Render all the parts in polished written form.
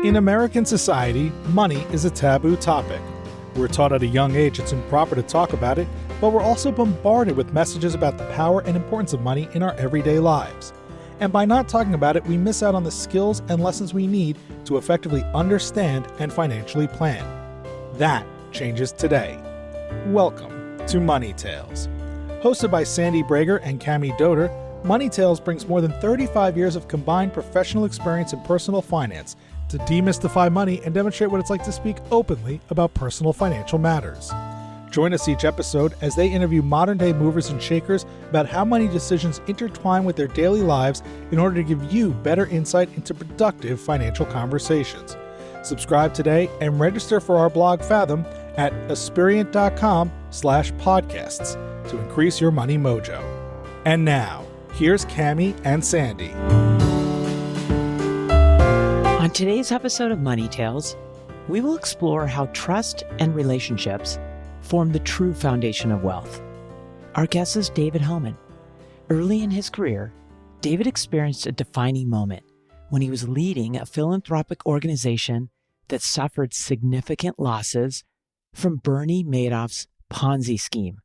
In American society, money is a taboo topic. We're taught at a young age it's improper to talk about it, but we're also bombarded with messages about the power and importance of money in our everyday lives. And by not talking about it, we miss out on the skills and lessons we need to effectively understand and financially plan. That changes today. Welcome to Money Tales. Hosted by Sandy Brager and Cami Doder, Money Tales brings more than 35 years of combined professional experience in personal finance to demystify money and demonstrate what it's like to speak openly about personal financial matters. Join us each episode as they interview modern-day movers and shakers about how money decisions intertwine with their daily lives in order to give you better insight into productive financial conversations. Subscribe today and register for our blog Fathom at aspiriant.com/podcasts to increase your money mojo. And now, here's Cami and Sandy. On today's episode of Money Tales, we will explore how trust and relationships form the true foundation of wealth. Our guest is David Homan. Early in his career, David experienced a defining moment when he was leading a philanthropic organization that suffered significant losses from Bernie Madoff's Ponzi scheme.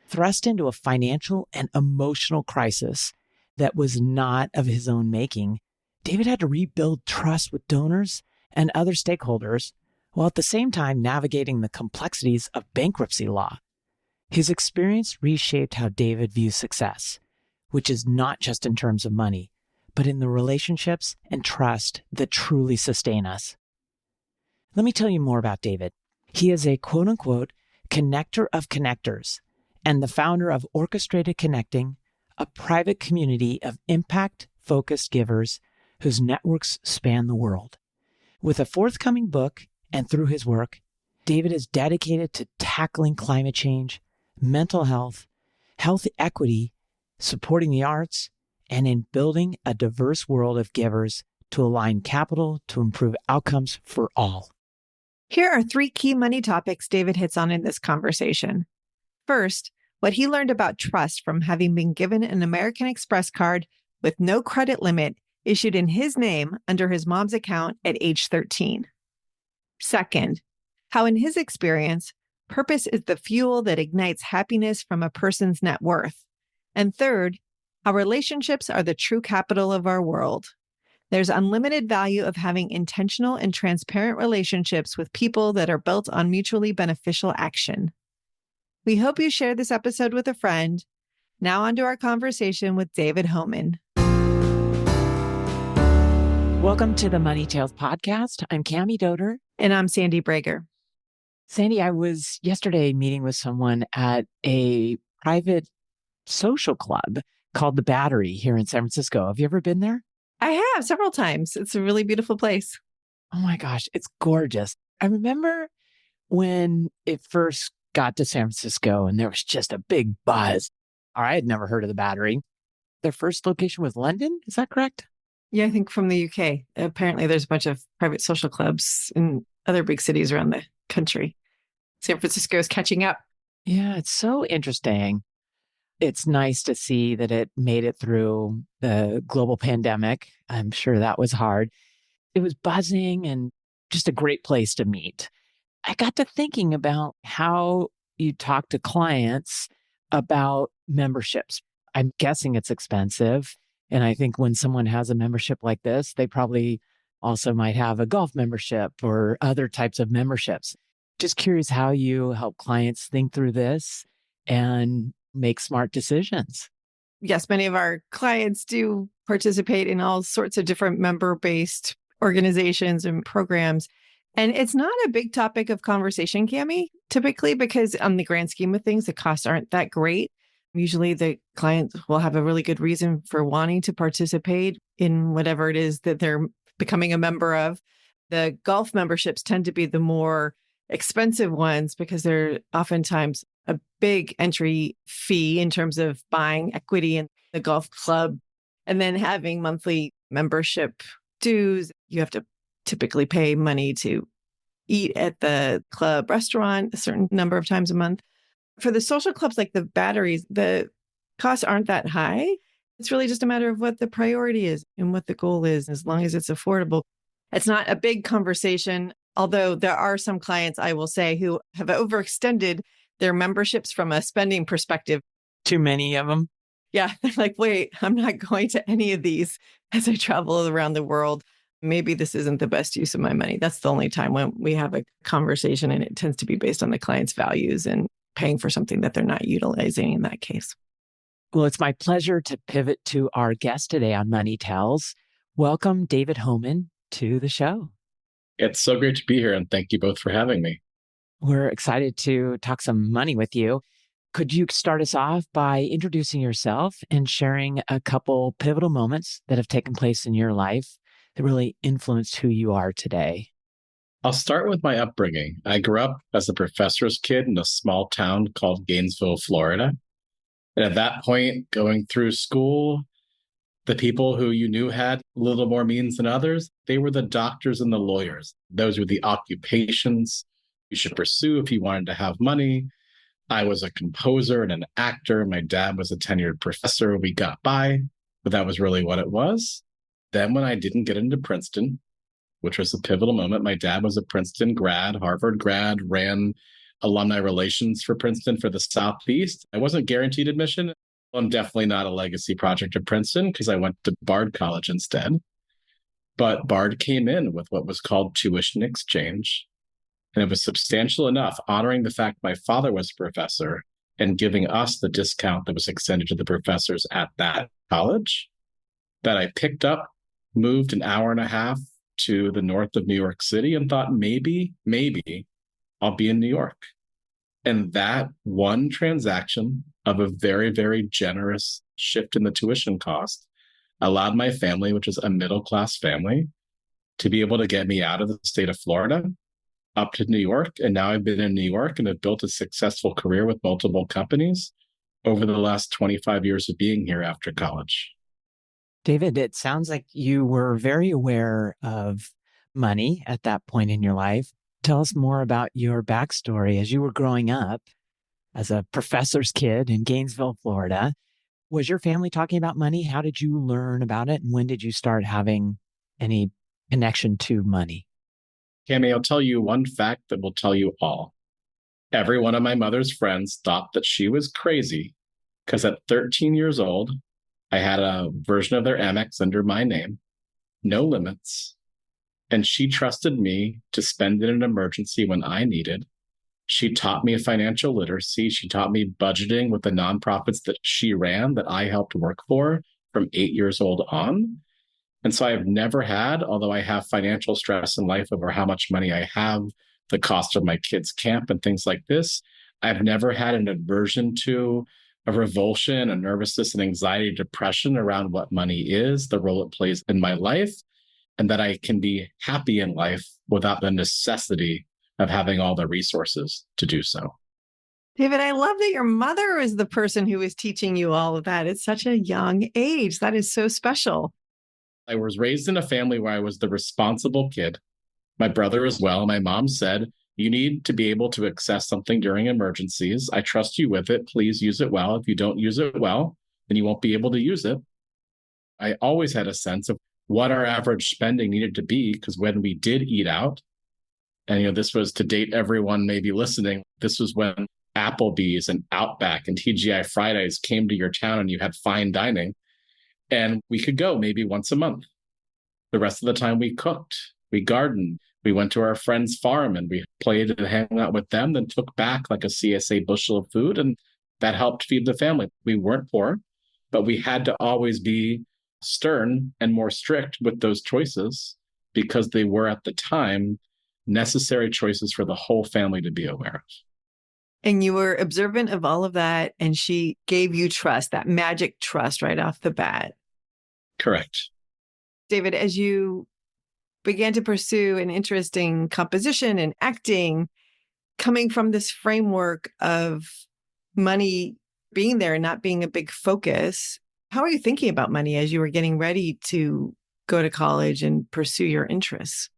Thrust into a financial and emotional crisis that was not of his own making, David had to rebuild trust with donors and other stakeholders, while at the same time navigating the complexities of bankruptcy law. His experience reshaped how David views success, which is not just in terms of money, but in the relationships and trust that truly sustain us. Let me tell you more about David. He is a quote-unquote connector of connectors and the founder of Orchestrated Connecting, a private community of impact-focused givers whose networks span the world. With a forthcoming book and through his work, David is dedicated to tackling climate change, mental health, health equity, supporting the arts, and in building a diverse world of givers to align capital to improve outcomes for all. Here are 3 key money topics David hits on in this conversation. First, what he learned about trust from having been given an American Express card with no credit limit issued in his name under his mom's account at age 13. Second, how in his experience, purpose is the fuel that ignites happiness from a person's net worth. And third, how relationships are the true capital of our world. There's unlimited value of having intentional and transparent relationships with people that are built on mutually beneficial action. We hope you share this episode with a friend. Now on to our conversation with David Homan. Welcome to the Money Tales podcast. I'm Cami Doder. And I'm Sandy Brager. Sandy, I was yesterday meeting with someone at a private social club called The Battery here in San Francisco. Have you ever been there? I have several times. It's a really beautiful place. Oh my gosh, it's gorgeous. I remember when it first got to San Francisco and there was just a big buzz. I had never heard of The Battery. Their first location was London. Is that correct? Yeah, I think from the UK. Apparently there's a bunch of private social clubs in other big cities around the country. San Francisco is catching up. Yeah, it's so interesting. It's nice to see that it made it through the global pandemic. I'm sure that was hard. It was buzzing and just a great place to meet. I got to thinking about how you talk to clients about memberships. I'm guessing it's expensive. And I think when someone has a membership like this, they probably also might have a golf membership or other types of memberships. Just curious how you help clients think through this and make smart decisions. Yes, many of our clients do participate in all sorts of different member-based organizations and programs. And it's not a big topic of conversation, Cami, typically, because on the grand scheme of things, the costs aren't that great. Usually the client will have a really good reason for wanting to participate in whatever it is that they're becoming a member of. The golf memberships tend to be the more expensive ones because they're oftentimes a big entry fee in terms of buying equity in the golf club and then having monthly membership dues. You have to typically pay money to eat at the club restaurant a certain number of times a month. For the social clubs like the Batteries, the costs aren't that high. It's really just a matter of what the priority is and what the goal is. As long as it's affordable, It's not a big conversation, although there are some clients, I will say, who have overextended their memberships from a spending perspective. Too many of them. Yeah, they're like, wait, I'm not going to any of these as I travel around the world. Maybe this isn't the best use of my money. That's the only time when we have a conversation, and it tends to be based on the client's values and paying for something that they're not utilizing in that case. Well, it's my pleasure to pivot to our guest today on Money Tells. Welcome, David Homan, to the show. It's so great to be here, and thank you both for having me. We're excited to talk some money with you. Could you start us off by introducing yourself and sharing a couple pivotal moments that have taken place in your life that really influenced who you are today? I'll start with my upbringing. I grew up as a professor's kid in a small town called Gainesville, Florida. And at that point, going through school, the people who you knew had a little more means than others, they were the doctors and the lawyers. Those were the occupations you should pursue if you wanted to have money. I was a composer and an actor. My dad was a tenured professor. We got by, but that was really what it was. Then when I didn't get into Princeton, which was a pivotal moment, my dad was a Princeton grad, Harvard grad, ran alumni relations for Princeton for the Southeast. I wasn't guaranteed admission. I'm definitely not a legacy project at Princeton because I went to Bard College instead. But Bard came in with what was called tuition exchange. And it was substantial enough, honoring the fact my father was a professor and giving us the discount that was extended to the professors at that college, that I picked up, moved an hour and a half to the north of New York City and thought, maybe I'll be in New York. And that one transaction of a very, very generous shift in the tuition cost allowed my family, which is a middle-class family, to be able to get me out of the state of Florida up to New York. And now I've been in New York and have built a successful career with multiple companies over the last 25 years of being here after college. David, it sounds like you were very aware of money at that point in your life. Tell us more about your backstory as you were growing up as a professor's kid in Gainesville, Florida. Was your family talking about money? How did you learn about it? And when did you start having any connection to money? Cami, I'll tell you one fact that will tell you all. Every one of my mother's friends thought that she was crazy because at 13 years old, I had a version of their Amex under my name, no limits. And she trusted me to spend in an emergency when I needed. She taught me financial literacy. She taught me budgeting with the nonprofits that she ran, that I helped work for from 8 years old on. And so I've never had, although I have financial stress in life over how much money I have, the cost of my kids' camp and things like this, I've never had an aversion to, a revulsion, a nervousness, and anxiety, depression around what money is, the role it plays in my life, and that I can be happy in life without the necessity of having all the resources to do so. David, I love that your mother is the person who is teaching you all of that at such a young age. That is so special. I was raised in a family where I was the responsible kid. My brother as well. My mom said, you need to be able to access something during emergencies. I trust you with it. Please use it well. If you don't use it well, then you won't be able to use it. I always had a sense of what our average spending needed to be, because when we did eat out, and this was, to date everyone maybe listening, this was when Applebee's and Outback and TGI Fridays came to your town and you had fine dining. And we could go maybe once a month. The rest of the time we cooked, we gardened, we went to our friend's farm and we played and hung out with them, then took back like a CSA bushel of food. And that helped feed the family. We weren't poor, but we had to always be stern and more strict with those choices because they were at the time necessary choices for the whole family to be aware of. And you were observant of all of that. And she gave you trust, that magic trust right off the bat. Correct. David, as you began to pursue an interest in composition and acting, coming from this framework of money being there and not being a big focus, how are you thinking about money as you were getting ready to go to college and pursue your interests?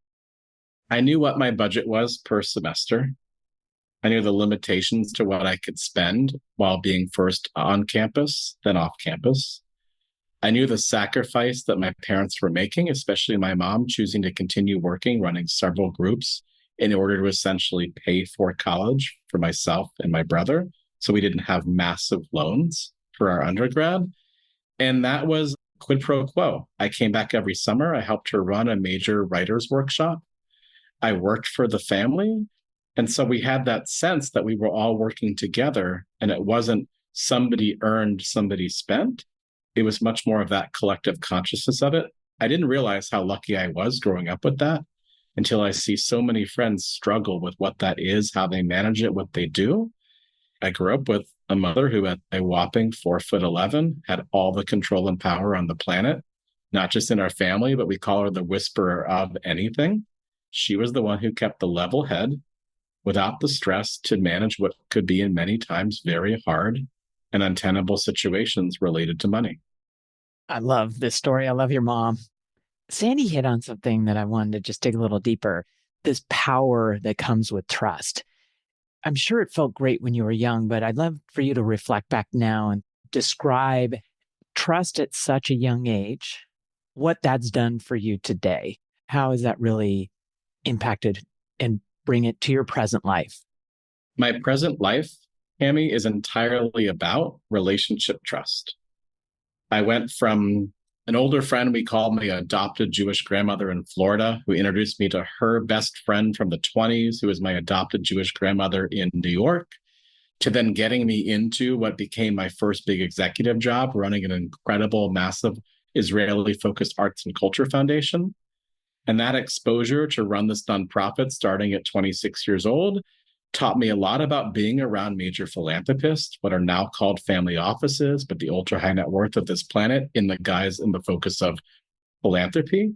I knew what my budget was per semester. I knew the limitations to what I could spend while being first on campus, then off campus. I knew the sacrifice that my parents were making, especially my mom choosing to continue working, running several groups in order to essentially pay for college for myself and my brother. So we didn't have massive loans for our undergrad. And that was quid pro quo. I came back every summer. I helped her run a major writer's workshop. I worked for the family. And so we had that sense that we were all working together, and it wasn't somebody earned, somebody spent. It was much more of that collective consciousness of it. I didn't realize how lucky I was growing up with that until I see so many friends struggle with what that is, how they manage it, what they do. I grew up with a mother who at a whopping 4'11" had all the control and power on the planet, not just in our family, but we call her the whisperer of anything. She was the one who kept the level head without the stress to manage what could be in many times very hard and untenable situations related to money. I love this story. I love your mom. Sandy hit on something that I wanted to just dig a little deeper, this power that comes with trust. I'm sure it felt great when you were young, but I'd love for you to reflect back now and describe trust at such a young age, what that's done for you today. How has that really impacted and bring it to your present life? My present life, Tammy, is entirely about relationship trust. I went from an older friend, we called my adopted Jewish grandmother in Florida, who introduced me to her best friend from the 1920s, who was my adopted Jewish grandmother in New York, to then getting me into what became my first big executive job, running an incredible, massive Israeli-focused arts and culture foundation. And that exposure to run this nonprofit starting at 26 years old taught me a lot about being around major philanthropists, what are now called family offices, but the ultra high net worth of this planet in the focus of philanthropy.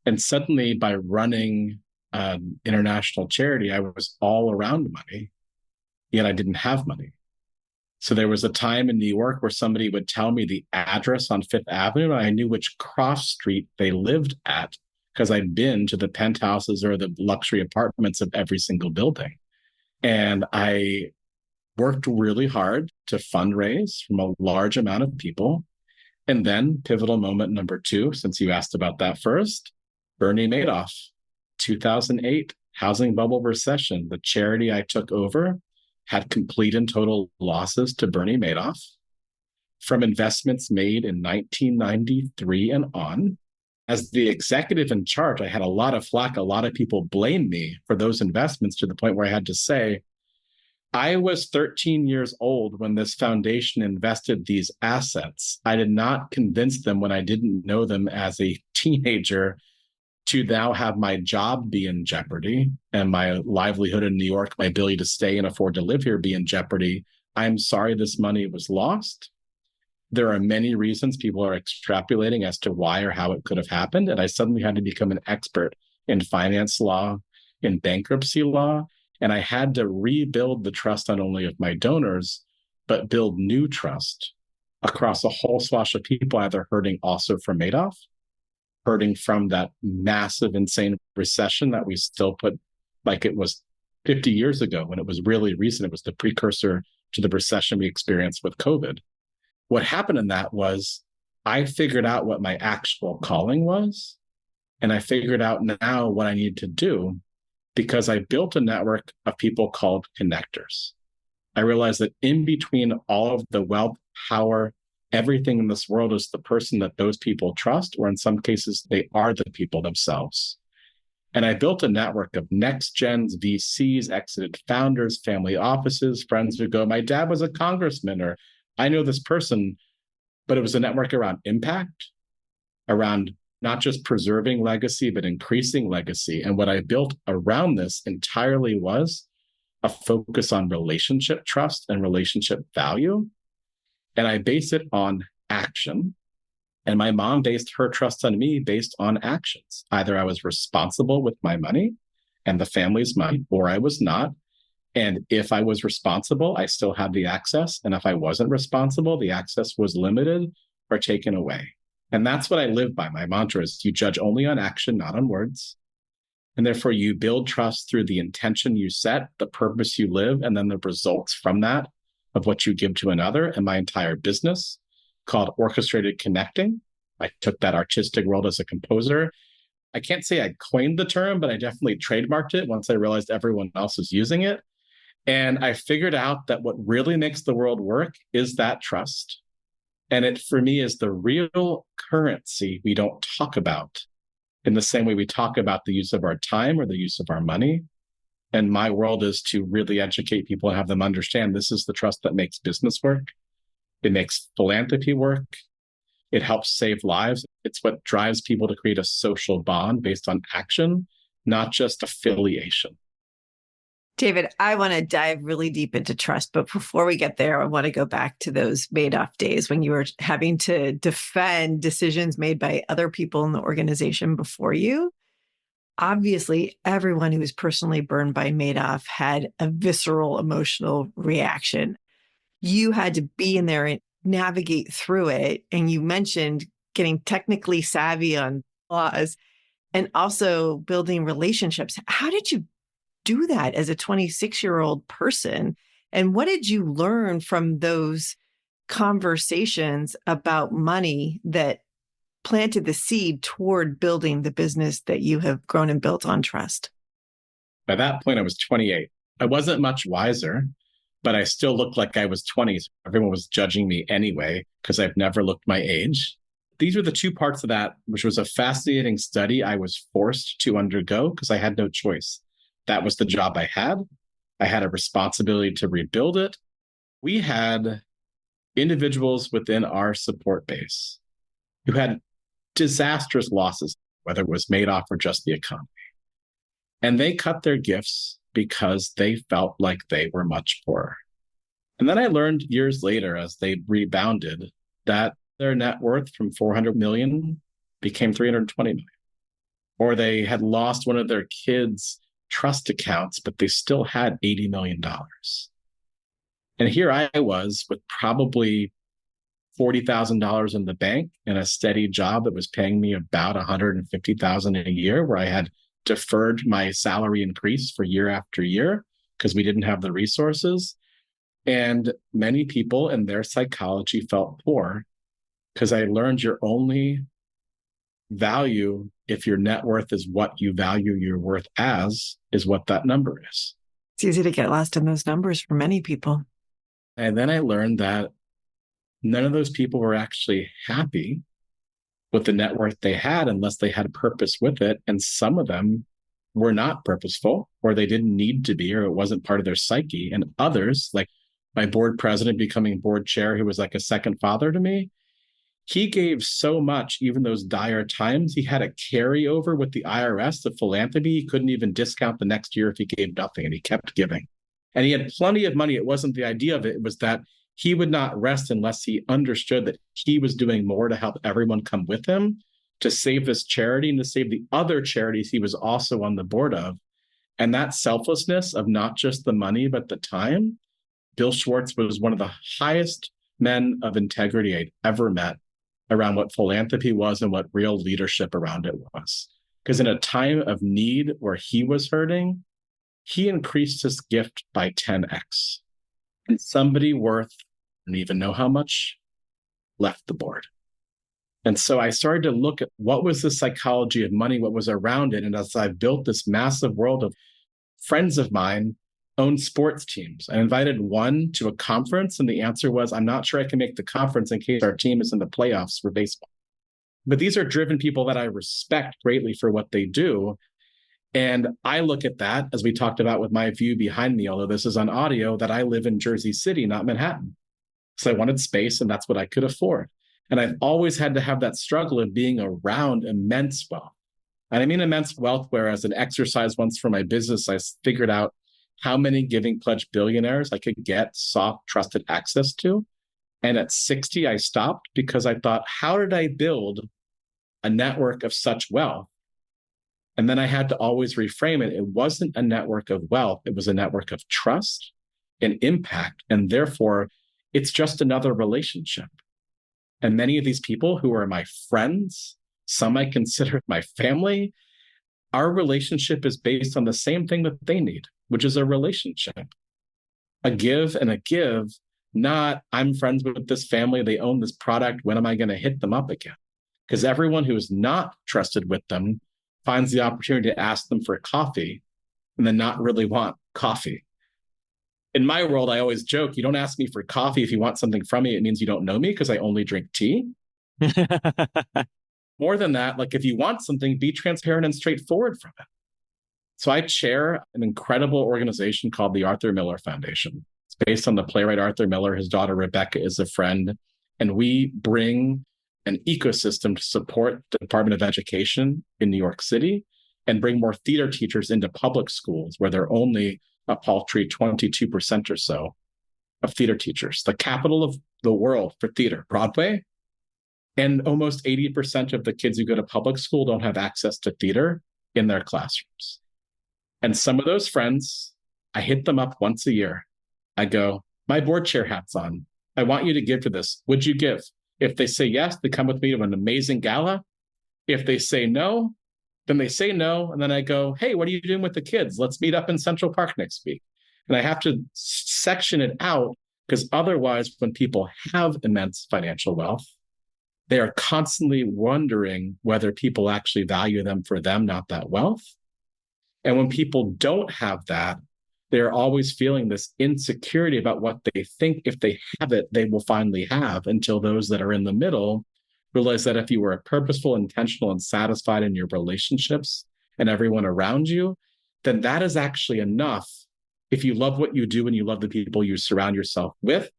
And suddenly by running an international charity, I was all around money, yet I didn't have money. So there was a time in New York where somebody would tell me the address on Fifth Avenue, and I knew which cross street they lived at because I'd been to the penthouses or the luxury apartments of every single building. And I worked really hard to fundraise from a large amount of people. And then pivotal moment number 2, since you asked about that first, Bernie Madoff, 2008 housing bubble recession. The charity I took over had complete and total losses to Bernie Madoff from investments made in 1993 and on. As the executive in charge, I had a lot of flack. A lot of people blamed me for those investments to the point where I had to say, I was 13 years old when this foundation invested these assets. I did not convince them when I didn't know them as a teenager to now have my job be in jeopardy and my livelihood in New York, my ability to stay and afford to live here be in jeopardy. I'm sorry this money was lost. There are many reasons people are extrapolating as to why or how it could have happened. And I suddenly had to become an expert in finance law, in bankruptcy law. And I had to rebuild the trust not only of my donors, but build new trust across a whole swath of people either hurting also from Madoff, hurting from that massive, insane recession that we still put like it was 50 years ago when it was really recent. It was the precursor to the recession we experienced with COVID. What happened in that was I figured out what my actual calling was, and I figured out now what I needed to do because I built a network of people called connectors. I realized that in between all of the wealth, power, everything in this world is the person that those people trust, or in some cases, they are the people themselves. And I built a network of next gens, VCs, exited founders, family offices, friends who go, my dad was a congressman, or I know this person, but it was a network around impact, around not just preserving legacy, but increasing legacy. And what I built around this entirely was a focus on relationship trust and relationship value. And I base it on action. And my mom based her trust on me based on actions. Either I was responsible with my money and the family's money, or I was not. And if I was responsible, I still had the access. And if I wasn't responsible, the access was limited or taken away. And that's what I live by. My mantra is you judge only on action, not on words. And therefore you build trust through the intention you set, the purpose you live, and then the results from that of what you give to another. And my entire business called Orchestrated Connecting. I took that artistic world as a composer. I can't say I coined the term, but I definitely trademarked it once I realized everyone else was using it. And I figured out that what really makes the world work is that trust. And it, for me, is the real currency we don't talk about in the same way we talk about the use of our time or the use of our money. And my world is to really educate people and have them understand this is the trust that makes business work. It makes philanthropy work. It helps save lives. It's what drives people to create a social bond based on action, not just affiliation. David, I want to dive really deep into trust. But before we get there, I want to go back to those Madoff days when you were having to defend decisions made by other people in the organization before you. Obviously, everyone who was personally burned by Madoff had a visceral emotional reaction. You had to be in there and navigate through it. And you mentioned getting technically savvy on laws and also building relationships. How did you do that as a 26-year-old person? And what did you learn from those conversations about money that planted the seed toward building the business that you have grown and built on trust? By that point, I was 28. I wasn't much wiser, but I still looked like I was 20. So everyone was judging me anyway, because I've never looked my age. These were the two parts of that, which was a fascinating study I was forced to undergo because I had no choice. That was the job I had. I had a responsibility to rebuild it. We had individuals within our support base who had disastrous losses, whether it was Madoff or just the economy. And they cut their gifts because they felt like they were much poorer. And then I learned years later, as they rebounded, that their net worth from 400 million became 320 million. Or they had lost one of their kids' trust accounts, but they still had $80 million. And here I was with probably $40,000 in the bank and a steady job that was paying me about $150,000 a year, where I had deferred my salary increase for year after year because we didn't have the resources. And many people in their psychology felt poor because I learned your only value, if your net worth is what you value your worth as, is what that number is. It's easy to get lost in those numbers for many people. And then I learned that none of those people were actually happy with the net worth they had unless they had a purpose with it. And some of them were not purposeful, or they didn't need to be, or it wasn't part of their psyche. And others, like my board president becoming board chair, who was like a second father to me, he gave so much, even those dire times. He had a carryover with the IRS, the philanthropy. He couldn't even discount the next year if he gave nothing, and he kept giving. And he had plenty of money. It wasn't the idea of it. It was that he would not rest unless he understood that he was doing more to help everyone come with him to save this charity and to save the other charities he was also on the board of. And that selflessness of not just the money, but the time. Bill Schwartz was one of the highest men of integrity I'd ever met around what philanthropy was and what real leadership around it was. Because in a time of need where he was hurting, he increased his gift by 10x. And somebody worth, I don't even know how much, left the board. And so I started to look at what was the psychology of money, what was around it. And as I built this massive world of friends of mine own sports teams, I invited one to a conference, and the answer was, I'm not sure I can make the conference in case our team is in the playoffs for baseball. But these are driven people that I respect greatly for what they do. And I look at that, as we talked about with my view behind me, although this is on audio, that I live in Jersey City, not Manhattan. So I wanted space, and that's what I could afford. And I've always had to have that struggle of being around immense wealth. And I mean immense wealth, where as an exercise once for my business, I figured out how many Giving Pledge billionaires I could get soft, trusted access to. And at 60, I stopped because I thought, how did I build a network of such wealth? And then I had to always reframe it. It wasn't a network of wealth. It was a network of trust and impact. And therefore, it's just another relationship. And many of these people who are my friends, some I consider my family, our relationship is based on the same thing that they need, which is a relationship. A give and a give not I'm friends with this family, they own this product, when am I going to hit them up again? Because everyone who is not trusted with them finds the opportunity to ask them for coffee and then not really want coffee. In my world, I always joke, you don't ask me for coffee if you want something from me, it means you don't know me because I only drink tea. More than that, like if you want something, be transparent and straightforward from it. So I chair an incredible organization called the Arthur Miller Foundation. It's based on the playwright Arthur Miller. His daughter Rebecca is a friend. And we bring an ecosystem to support the Department of Education in New York City and bring more theater teachers into public schools where there are only a paltry 22% or so of theater teachers. The capital of the world for theater, Broadway. And almost 80% of the kids who go to public school don't have access to theater in their classrooms. And some of those friends, I hit them up once a year. I go, my board chair hat's on. I want you to give to this. Would you give? If they say yes, they come with me to an amazing gala. If they say no, then they say no. And then I go, hey, what are you doing with the kids? Let's meet up in Central Park next week. And I have to section it out because otherwise, when people have immense financial wealth, they are constantly wondering whether people actually value them for them, not that wealth. And when people don't have that, they're always feeling this insecurity about what they think if they have it, they will finally have, until those that are in the middle realize that if you were purposeful, intentional, and satisfied in your relationships and everyone around you, then that is actually enough if you love what you do and you love the people you surround yourself with.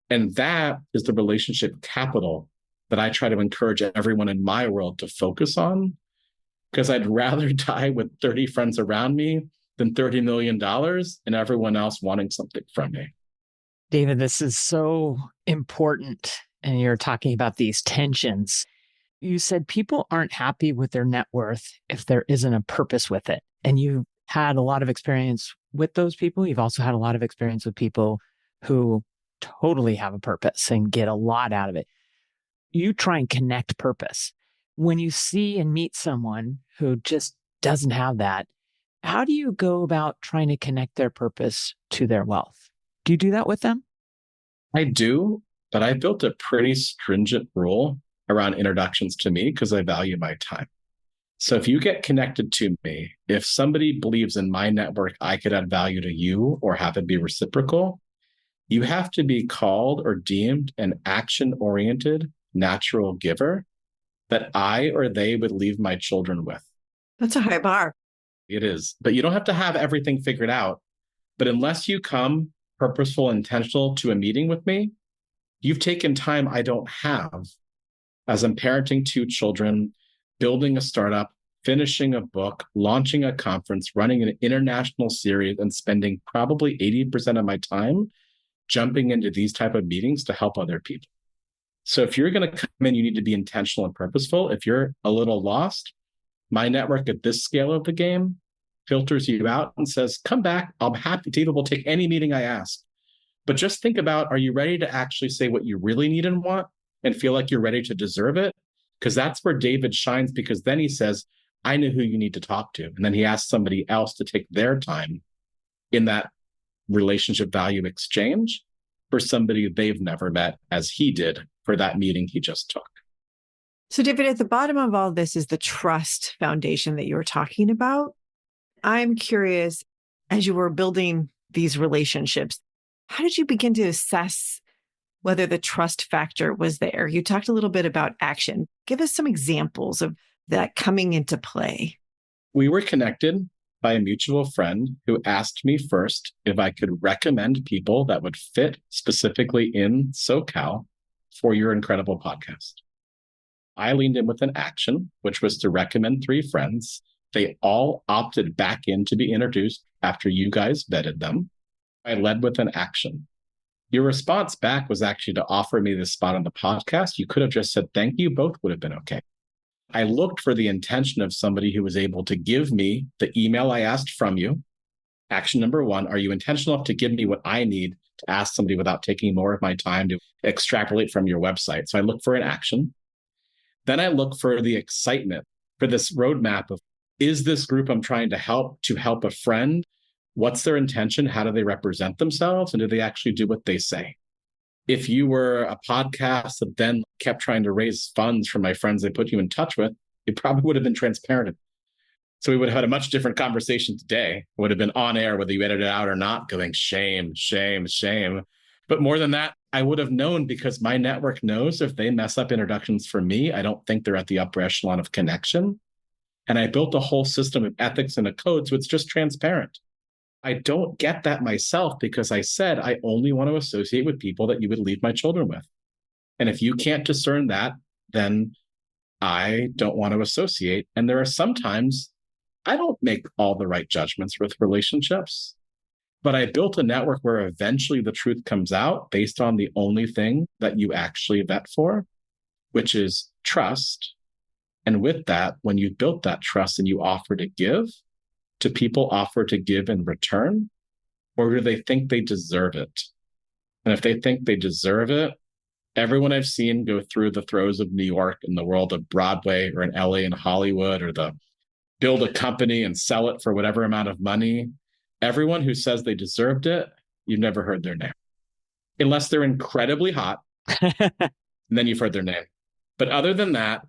And that is the relationship capital that I try to encourage everyone in my world to focus on, because I'd rather die with 30 friends around me than $30 million and everyone else wanting something from me. David, this is so important. And you're talking about these tensions. You said people aren't happy with their net worth if there isn't a purpose with it. And you've had a lot of experience with those people. You've also had a lot of experience with people who totally have a purpose and get a lot out of it. You try and connect purpose. When you see and meet someone who just doesn't have that, how do you go about trying to connect their purpose to their wealth? Do you do that with them? I do, but I built a pretty stringent rule around introductions to me because I value my time. So if you get connected to me, if somebody believes in my network, I could add value to you or have it be reciprocal, you have to be called or deemed an action-oriented, natural giver that I or they would leave my children with. That's a high bar. It is. But you don't have to have everything figured out. But unless you come purposeful, intentional to a meeting with me, you've taken time I don't have, as I'm parenting 2 children, building a startup, finishing a book, launching a conference, running an international series, and spending probably 80% of my time jumping into these type of meetings to help other people. So if you're going to come in, you need to be intentional and purposeful. If you're a little lost, my network at this scale of the game filters you out and says, come back. I'm happy. David will take any meeting I ask. But just think about, are you ready to actually say what you really need and want and feel like you're ready to deserve it? Because that's where David shines, because then he says, I know who you need to talk to. And then he asks somebody else to take their time in that relationship value exchange for somebody they've never met, as he did for that meeting he just took. So, David, at the bottom of all this is the trust foundation that you were talking about. I'm curious, as you were building these relationships, how did you begin to assess whether the trust factor was there? You talked a little bit about action. Give us some examples of that coming into play. We were connected by a mutual friend who asked me first if I could recommend people that would fit specifically in SoCal for your incredible podcast. I leaned in with an action, which was to recommend 3 friends. They all opted back in to be introduced after you guys vetted them. I led with an action. Your response back was actually to offer me this spot on the podcast. You could have just said thank you. Both would have been okay. I looked for the intention of somebody who was able to give me the email I asked from you. Action number 1, are you intentional enough to give me what I need to ask somebody without taking more of my time to extrapolate from your website? So I look for an action. Then I look for the excitement, for this roadmap of, is this group I'm trying to help a friend? What's their intention? How do they represent themselves? And do they actually do what they say? If you were a podcast that then kept trying to raise funds from my friends they put you in touch with, it probably would have been transparent. So we would have had a much different conversation today. It would have been on air, whether you edited it out or not, going shame, shame, shame. But more than that, I would have known because my network knows if they mess up introductions for me, I don't think they're at the upper echelon of connection. And I built a whole system of ethics and a code, so it's just transparent. I don't get that myself because I said I only want to associate with people that you would leave my children with. And if you can't discern that, then I don't want to associate. And there are sometimes I don't make all the right judgments with relationships, but I built a network where eventually the truth comes out based on the only thing that you actually vet for, which is trust. And with that, when you built that trust and you offer to give, do people offer to give in return, or do they think they deserve it? And if they think they deserve it, everyone I've seen go through the throes of New York in the world of Broadway or in LA and Hollywood, or the build a company and sell it for whatever amount of money, everyone who says they deserved it, you've never heard their name. Unless they're incredibly hot, and then you've heard their name. But other than that,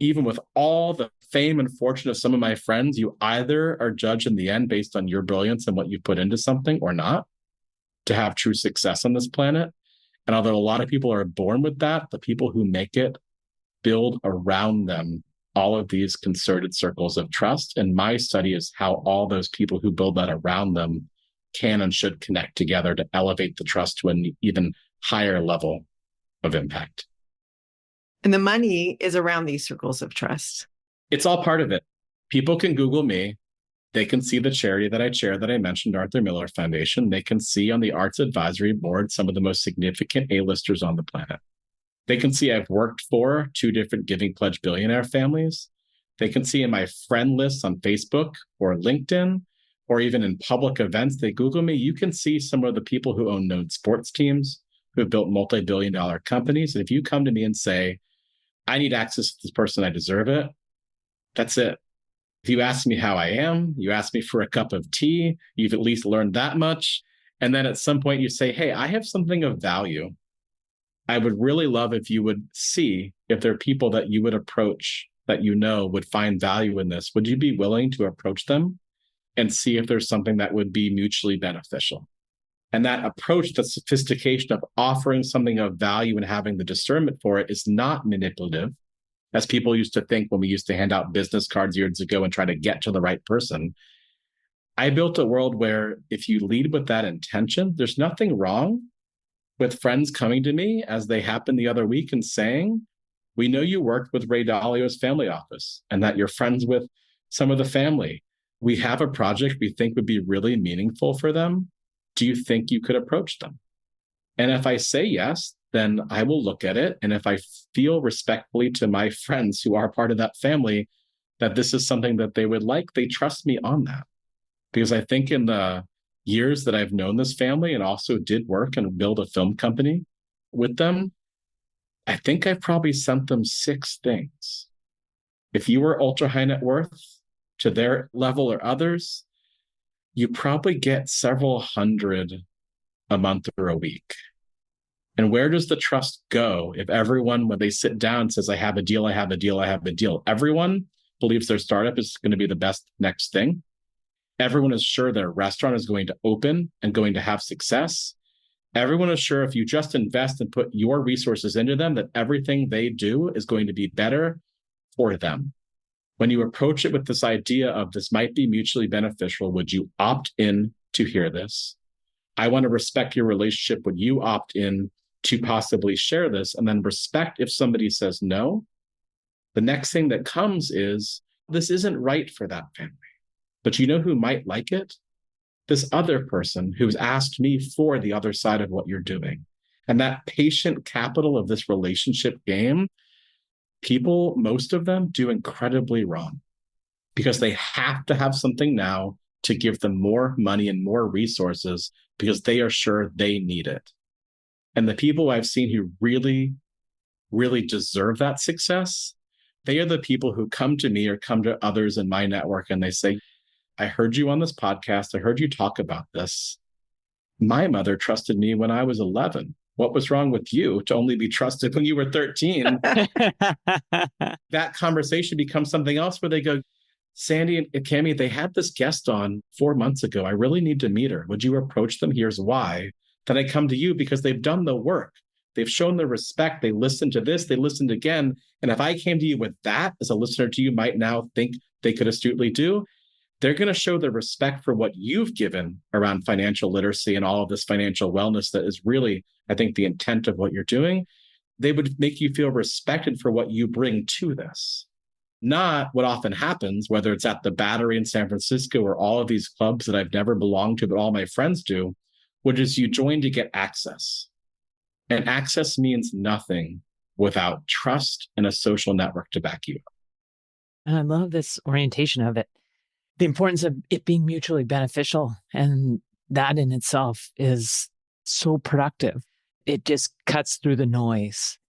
even with all the fame and fortune of some of my friends, you either are judged in the end based on your brilliance and what you put into something or not to have true success on this planet. And although a lot of people are born with that, the people who make it build around them all of these concerted circles of trust. And my study is how all those people who build that around them can and should connect together to elevate the trust to an even higher level of impact. And the money is around these circles of trust. It's all part of it. People can Google me. They can see the charity that I chair that I mentioned, Arthur Miller Foundation. They can see on the Arts Advisory Board some of the most significant A-listers on the planet. They can see I've worked for 2 different Giving Pledge billionaire families. They can see in my friend lists on Facebook or LinkedIn, or even in public events. They Google me. You can see some of the people who own known sports teams, who have built multi-billion-dollar companies. And if you come to me and say, I need access to this person, I deserve it, that's it. If you ask me how I am, you ask me for a cup of tea, you've at least learned that much. And then at some point you say, hey, I have something of value. I would really love if you would see if there are people that you would approach that you know would find value in this. Would you be willing to approach them and see if there's something that would be mutually beneficial? And that approach, the sophistication of offering something of value and having the discernment for it is not manipulative, as people used to think when we used to hand out business cards years ago and try to get to the right person. I built a world where if you lead with that intention, there's nothing wrong with friends coming to me, as they happened the other week, and saying, we know you worked with Ray Dalio's family office and that you're friends with some of the family. We have a project we think would be really meaningful for them. Do you think you could approach them? And if I say yes, then I will look at it. And if I feel respectfully to my friends who are part of that family that this is something that they would like, they trust me on that. Because I think in the years that I've known this family and also did work and build a film company with them, I think I probably sent them 6 things. If you were ultra high net worth to their level or others, you probably get several hundred a month or a week. And where does the trust go if everyone, when they sit down, says, I have a deal, I have a deal, I have a deal? Everyone believes their startup is going to be the best next thing. Everyone is sure their restaurant is going to open and going to have success. Everyone is sure if you just invest and put your resources into them, that everything they do is going to be better for them. When you approach it with this idea of this might be mutually beneficial, would you opt in to hear this? I want to respect your relationship. Would you opt in to possibly share this? And then respect if somebody says no. The next thing that comes is, this isn't right for that family. But you know who might like it? This other person who's asked me for the other side of what you're doing. And that patient capital of this relationship game, people, most of them, do incredibly wrong because they have to have something now to give them more money and more resources because they are sure they need it. And the people I've seen who really, really deserve that success, they are the people who come to me or come to others in my network and they say, I heard you on this podcast. I heard you talk about this. My mother trusted me when I was 11. What was wrong with you to only be trusted when you were 13? That conversation becomes something else where they go, Sandy and Cammie, they had this guest on 4 months ago. I really need to meet her. Would you approach them? Here's why. Then I come to you because they've done the work. They've shown the respect. They listened to this. They listened again. And if I came to you with that, as a listener to you might now think they could astutely do, they're going to show the respect for what you've given around financial literacy and all of this financial wellness that is really, I think, the intent of what you're doing. They would make you feel respected for what you bring to this. Not what often happens, whether it's at the Battery in San Francisco or all of these clubs that I've never belonged to, but all my friends do, which is you join to get access. And access means nothing without trust and a social network to back you up. And I love this orientation of it. The importance of it being mutually beneficial. And that in itself is so productive. It just cuts through the noise.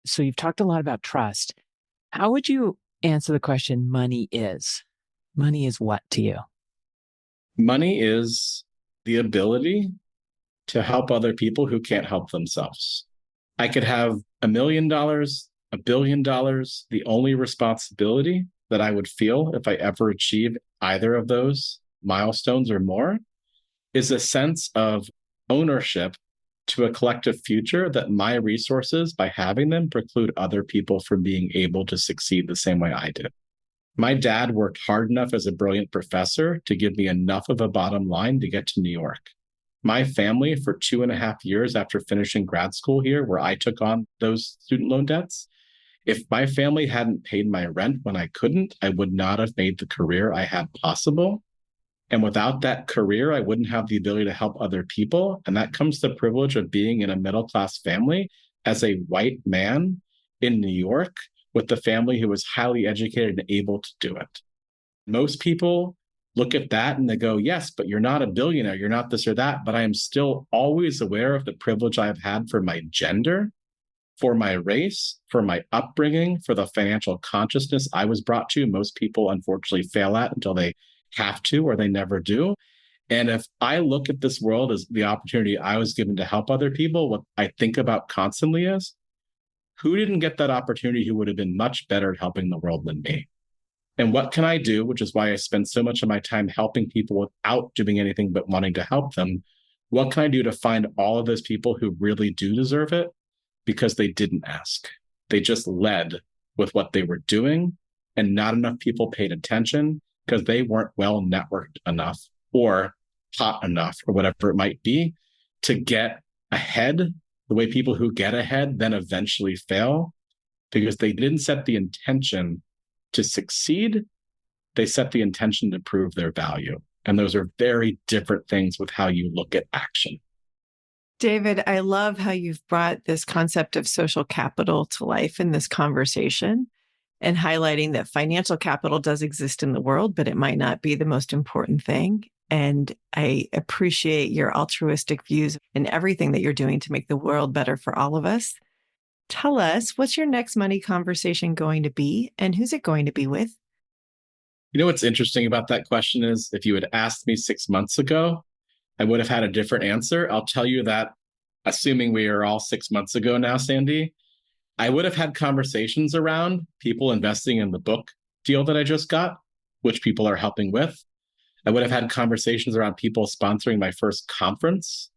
So you've talked a lot about trust. How would you answer the question money is? Money is what to you? Money is the ability to help other people who can't help themselves. I could have $1 million, $1 billion. The only responsibility that I would feel if I ever achieve either of those milestones or more is a sense of ownership to a collective future that my resources, by having them, preclude other people from being able to succeed the same way I did. My dad worked hard enough as a brilliant professor to give me enough of a bottom line to get to New York. My family, for 2.5 years after finishing grad school here, where I took on those student loan debts, if my family hadn't paid my rent when I couldn't, I would not have made the career I had possible. And without that career, I wouldn't have the ability to help other people. And that comes the privilege of being in a middle-class family as a white man in New York with the family who was highly educated and able to do it. Most people look at that and they go, yes, but you're not a billionaire. You're not this or that. But I am still always aware of the privilege I've had for my gender, for my race, for my upbringing, for the financial consciousness I was brought to. Most people unfortunately fail at until they have to or they never do. And if I look at this world as the opportunity I was given to help other people, what I think about constantly is, who didn't get that opportunity who would have been much better at helping the world than me? And what can I do, which is why I spend so much of my time helping people without doing anything but wanting to help them. What can I do to find all of those people who really do deserve it? Because they didn't ask. They just led with what they were doing, and not enough people paid attention because they weren't well networked enough or taught enough or whatever it might be to get ahead the way people who get ahead then eventually fail, because they didn't set the intention to succeed. They set the intention to prove their value. And those are very different things with how you look at action. David, I love how you've brought this concept of social capital to life in this conversation and highlighting that financial capital does exist in the world, but it might not be the most important thing. And I appreciate your altruistic views and everything that you're doing to make the world better for all of us. Tell us, what's your next money conversation going to be, and who's it going to be with? You know what's interesting about that question is, if you had asked me 6 months ago, I would have had a different answer. I'll tell you that, assuming we are all 6 months ago now, Sandy, I would have had conversations around people investing in the book deal that I just got, which people are helping with. I would have had conversations around people sponsoring my first conference,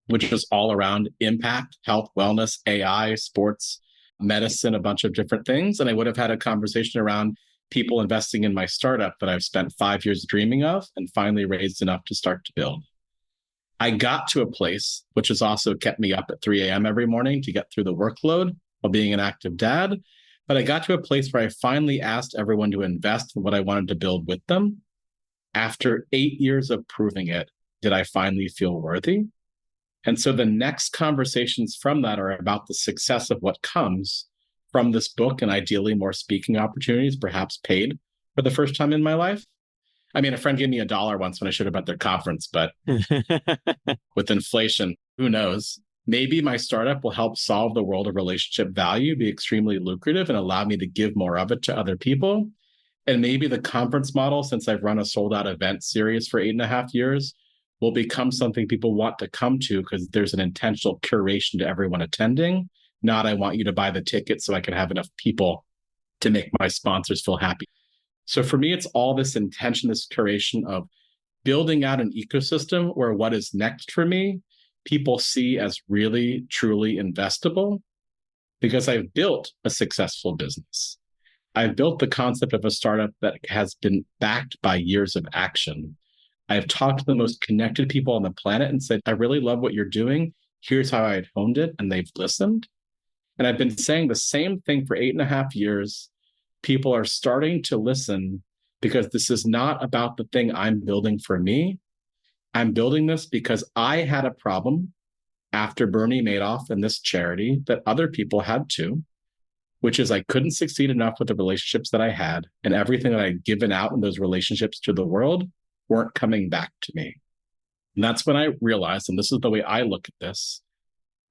which was all around impact, health, wellness, AI, sports, medicine, a bunch of different things. And I would have had a conversation around people investing in my startup that I've spent 5 years dreaming of and finally raised enough to start to build. I got to a place which has also kept me up at 3 a.m. every morning to get through the workload while being an active dad. But I got to a place where I finally asked everyone to invest in what I wanted to build with them. After 8 years of proving it, did I finally feel worthy? And so the next conversations from that are about the success of what comes from this book, and ideally more speaking opportunities, perhaps paid for the first time in my life. I mean, a friend gave me $1 once when I showed up at their conference, but with inflation, who knows? Maybe my startup will help solve the world of relationship value, be extremely lucrative, and allow me to give more of it to other people. And maybe the conference model, since I've run a sold out event series for 8.5 years, will become something people want to come to because there's an intentional curation to everyone attending. Not, I want you to buy the ticket so I can have enough people to make my sponsors feel happy. So for me, it's all this intention, this curation of building out an ecosystem where what is next for me, people see as really, truly investable because I've built a successful business. I've built the concept of a startup that has been backed by years of action. I've talked to the most connected people on the planet and said, I really love what you're doing. Here's how I had honed it. And they've listened. And I've been saying the same thing for 8.5 years. People are starting to listen because this is not about the thing I'm building for me. I'm building this because I had a problem after Bernie Madoff and this charity that other people had too, which is I couldn't succeed enough with the relationships that I had, and everything that I'd given out in those relationships to the world weren't coming back to me. And that's when I realized, and this is the way I look at this,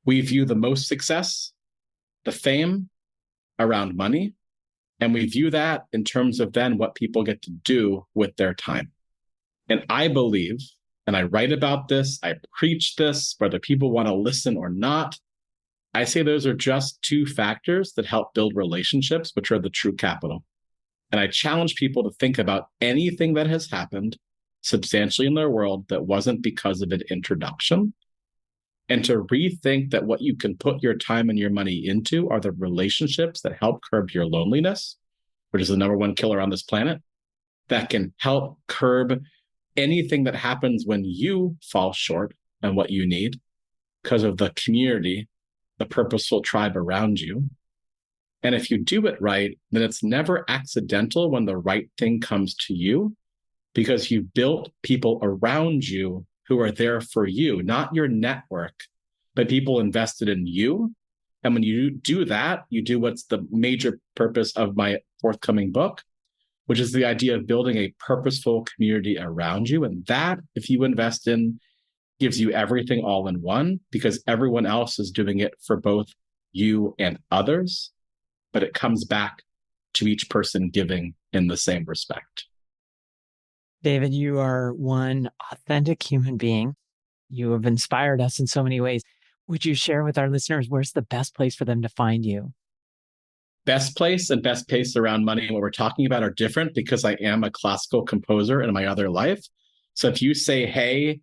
we view the most success, the fame around money, and we view that in terms of then what people get to do with their time. And I believe, and I write about this, I preach this, whether people want to listen or not, I say those are just two factors that help build relationships, which are the true capital. And I challenge people to think about anything that has happened substantially in their world that wasn't because of an introduction, and to rethink that what you can put your time and your money into are the relationships that help curb your loneliness, which is the number one killer on this planet, that can help curb anything that happens when you fall short and what you need because of the community, the purposeful tribe around you. And if you do it right, then it's never accidental when the right thing comes to you because you built people around you who are there for you, not your network, but people invested in you. And when you do that, you do what's the major purpose of my forthcoming book, which is the idea of building a purposeful community around you. And that, if you invest in, gives you everything all in one because everyone else is doing it for both you and others, but it comes back to each person giving in the same respect. David, you are one authentic human being. You have inspired us in so many ways. Would you share with our listeners where's the best place for them to find you? Best place and best pace around money and what we're talking about are different because I am a classical composer in my other life. So if you say, hey,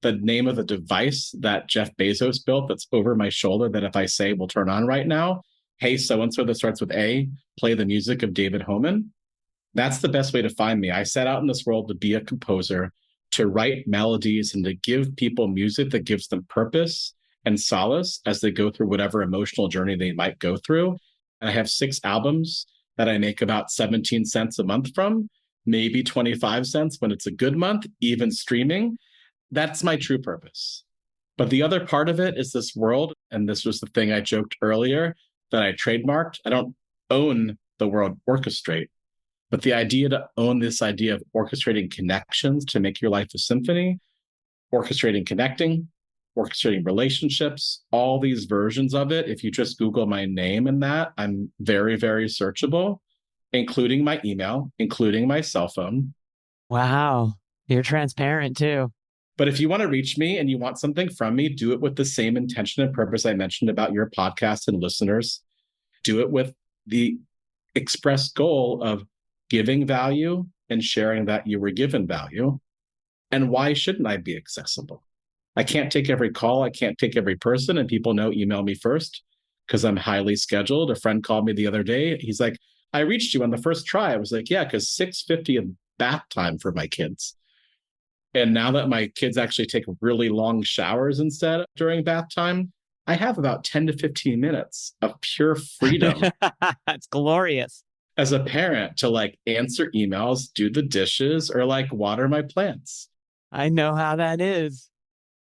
the name of the device that Jeff Bezos built that's over my shoulder that if I say will turn on right now, hey, so-and-so that starts with A, play the music of David Homan. That's the best way to find me. I set out in this world to be a composer, to write melodies and to give people music that gives them purpose and solace as they go through whatever emotional journey they might go through. And I have 6 albums that I make about 17 cents a month from, maybe 25 cents when it's a good month, even streaming. That's my true purpose. But the other part of it is this world, and this was the thing I joked earlier that I trademarked. I don't own the word orchestrate, but the idea to own this idea of orchestrating connections to make your life a symphony, orchestrating connecting, orchestrating relationships, all these versions of it. If you just Google my name and that, I'm very, very searchable, including my email, including my cell phone. Wow. You're transparent too. But if you want to reach me and you want something from me, do it with the same intention and purpose I mentioned about your podcast and listeners. Do it with the express goal of giving value and sharing that you were given value. And why shouldn't I be accessible? I can't take every call. I can't take every person. And people know email me first because I'm highly scheduled. A friend called me the other day. He's like, I reached you on the first try. I was like, yeah, because 6:50 in bath time for my kids. And now that my kids actually take really long showers instead during bath time, I have about 10 to 15 minutes of pure freedom. That's glorious. As a parent to like answer emails, do the dishes, or like water my plants. I know how that is.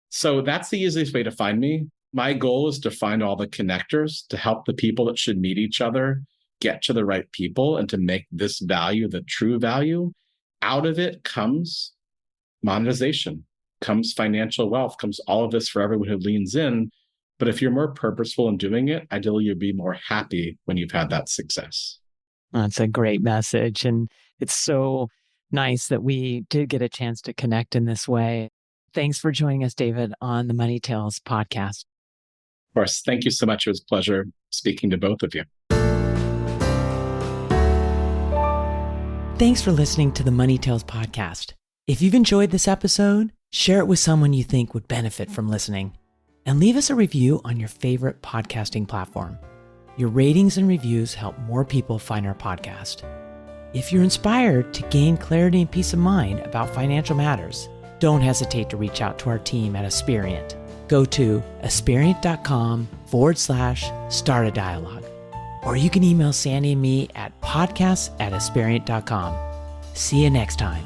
So that's the easiest way to find me. My goal is to find all the connectors to help the people that should meet each other get to the right people and to make this value the true value. Out of it comes monetization, comes financial wealth, comes all of this for everyone who leans in. But if you're more purposeful in doing it, ideally you'll be more happy when you've had that success. That's a great message. And it's so nice that we did get a chance to connect in this way. Thanks for joining us, David, on the Money Tales podcast. Of course. Thank you so much. It was a pleasure speaking to both of you. Thanks for listening to the Money Tales podcast. If you've enjoyed this episode, share it with someone you think would benefit from listening. And leave us a review on your favorite podcasting platform. Your ratings and reviews help more people find our podcast. If you're inspired to gain clarity and peace of mind about financial matters, don't hesitate to reach out to our team at Asperient. Go to asperient.com/start a dialogue. Or you can email Sandy and me at podcasts@asperient.com. See you next time.